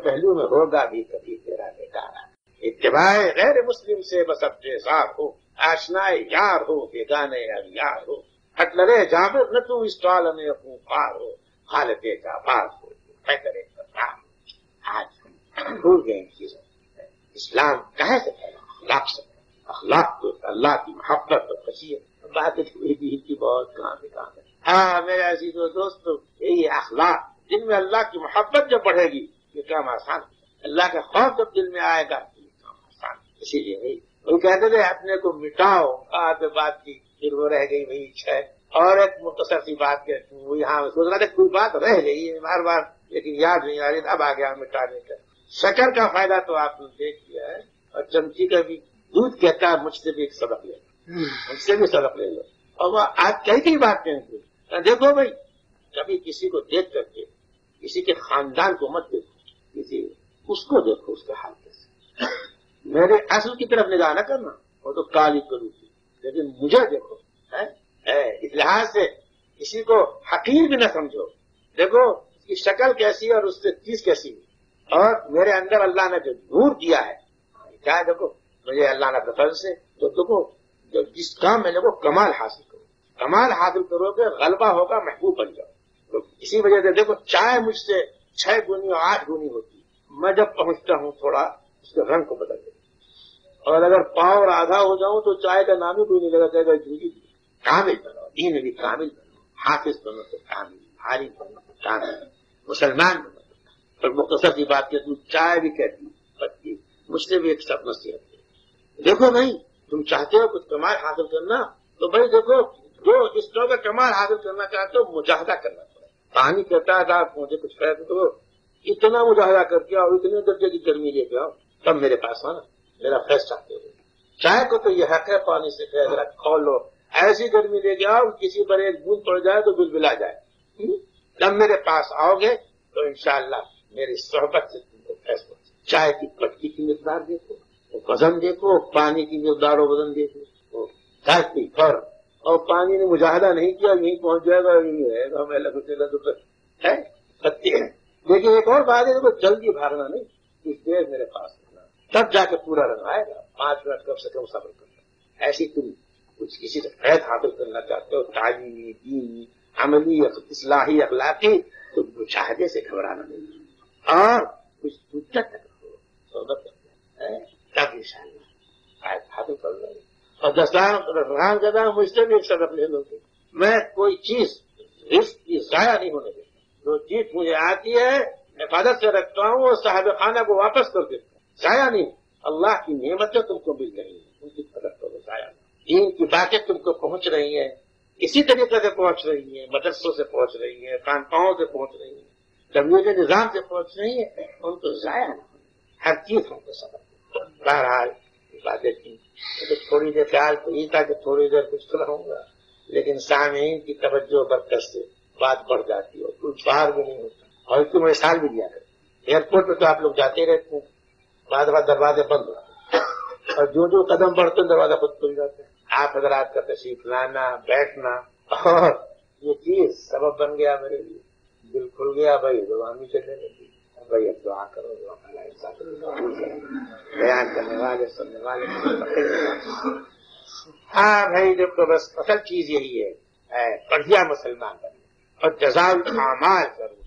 پہلو میں ہوگا بھی کبھی تیرا بیٹارا، اتباع غیر مسلم سے بس اب جیسار ہو، آشنائے یار ہو بیگانے اغیار ہو، ہٹلرے جابر نہ تو اس عالم خونخوار ہو، خالد جعفر ہو حیدر قرار۔ آج ہم بھول گئے ان چیزوں، اسلام کہاں سے پھیلا؟ اخلاق سے، اخلاق تو اللہ کی محبت اور خشیت، باتیں کی بہت کام ہے۔ ہاں میرے عزیز و دوستو، یہی اخلاق، جن میں اللہ کی محبت جب بڑھے گی یہ کام آسان، اللہ کا خوف جب دل میں آئے گا یہ کام آسان۔ اسی لیے وہ کہتے تھے اپنے کو مٹاؤ، آج بات کی پھر وہ رہ گئی وہی اچھا ہے۔ اور ایک مختصر سی بات کہ وہ یہاں سوچ رہا تھا کوئی بات رہ گئی ہے بار بار لیکن یاد نہیں آ رہی، اب آ گیا مٹانے کا۔ شکر کا فائدہ تو آپ نے دیکھ لیا ہے، اور چمچی کا بھی دودھ کہتا ہے مجھ سے بھی ایک سبق لے لو، مجھ سے بھی سبق لے لو۔ اور وہ آج کئی بات کہیں گے، دیکھو بھائی کبھی کسی کو دیکھ کر کے کسی کے خاندان کو مت دیکھو، کسی اس کو دیکھو اس کے حال کیسے، میرے اصل کی طرف نگاہ نہ کرنا، وہ تو کالی کروں گی، لیکن مجھے دیکھو، اس لحاظ سے کسی کو حقیر بھی نہ سمجھو، دیکھو اس کی شکل کیسی ہے اور اس سے چیز کیسی ہے، اور میرے اندر اللہ نے جو نور دیا ہے کیا، دیکھو مجھے اللہ نے اپنے فضل سے تو دیکھو جو جس کام میں دیکھو کمال حاصل کرو، کمال حاصل کرو گے غلبہ ہوگا، محبوب بن جاؤ۔ تو اسی وجہ سے دیکھو چائے مجھ سے 6 گنی اور 8 گنی ہوتی ہے، میں جب پہنچتا ہوں تھوڑا اس کے رنگ کو بدل دیتا ہوں، اور اگر پاؤ اور آدھا ہو جاؤں تو چائے کا نام ہی کوئی نہیں لگا، کہے گا جھوٹی کامل بنو، دین بھی کامل بنو، حافظ بنو تو کامل، عالم بنو تو کامل، مسلمان بنو۔ اور مختصر سی بات کہ تو چائے بھی کہتی پتی، مجھ سے بھی ایک سب نصیحت ہے، دیکھو بھائی تم چاہتے ہو کچھ کمال حاصل کرنا تو بھائی دیکھو جو جس طرح کا کمال حاصل کرنا چاہتے ہو مجاہدہ کرنا پڑے۔ پانی کہتا ہے صاحب مجھے کچھ فائدہ تو اتنا مجاہدہ کر کے اور اتنے درجے کی گرمی لے کے آؤ تب میرے پاس آنا، میرا فیض چاہتے ہو۔ چائے کو تو یہ حق ہے پانی سے فیض رکھ کھول لو، ایسی گرمی لے کے آؤ کسی پر ایک بوند پڑ جائے تو بلبلا جائے، جب میرے پاس آؤ گے تو انشاءاللہ میری صحبت سے تم کو فیض ہو۔ چائے کی پتی کی مقدار دیکھو، وزن دیکھو، پانی کی مقدار و وزن دیکھو، دھرتی پر، اور پانی نے مجاہدہ نہیں کیا یہیں پہنچ جائے گا، یہیں ہے گا میں لگتے ہے پتی ہے۔ لیکن ایک اور بات ہے دیکھو جلدی بھاگنا نہیں، کچھ دیر میرے پاس رہنا تب جا کے پورا رنگ آئے گا، 5 منٹ کم سے کم صبر کرنا۔ ایسی تم کچھ کسی سے فیض حاصل کرنا چاہتے ہو تعلیمی، دینی، عملی، اصلاحی، اخلاقی، تو مشاہدے سے گھبرانا نہیں، اور کچھ مدت تک صحبت تب انشاءاللہ فیض حاصل کر لو گے۔ اور دستان کہتا ہوں مجھ سے بھی ایک سبق لے لو گے، میں کوئی چیز رزق کی ضائع نہیں ہونے دیتا، جو چیز مجھے آتی ہے حفاظت سے رکھتا ہوں اور صاحب خانہ کو واپس کر دیتا ہوں، ضائع نہیں۔ اللہ کی نعمتیں تم کو مل رہی ہیں، ان کی قدر کرو، ضائع نہیں۔ دین کی باتیں تم کو پہنچ رہی ہیں، اسی طریقے سے پہنچ رہی ہیں، مدرسوں سے پہنچ رہی ہیں، خانقاہوں سے پہنچ رہی ہیں، تبلیغ نظام سے پہنچ رہی ہیں، ان کو ضائع نہ ہو، ہر چیز ہم کو سبق۔ بہرحال باتیں تھیں تو تھوڑی دیر خیال تو یہ تھا کہ تھوڑی دیر کچھ سناؤں گا، لیکن سامعین کی توجہ برکت سے بات بڑھ جاتی ہے، کوئی باہر بھی نہیں ہوتا، اور اس کو مثال بھی دیا کرتے۔ ایئرپورٹ پہ تو آپ لوگ جاتے رہتے ہیں، بعد دروازے بند ہوتے ہیں اور جو قدم بڑھتے ہیں دروازہ خود کھل جاتے ہیں۔ آپ حضرات کا تشریف لانا، بیٹھنا، اور یہ چیز سبب بن گیا میرے لیے، دل کھل گیا بھائی، زبان بھی چلنے لگی بھائی، اب دعا کرو بیان کرنے والے سننے والے۔ ہاں بھائی دیکھو بس اصل چیز یہی ہے، بڑھیا مسلمان بننا اور جزاء الاعمال ضرور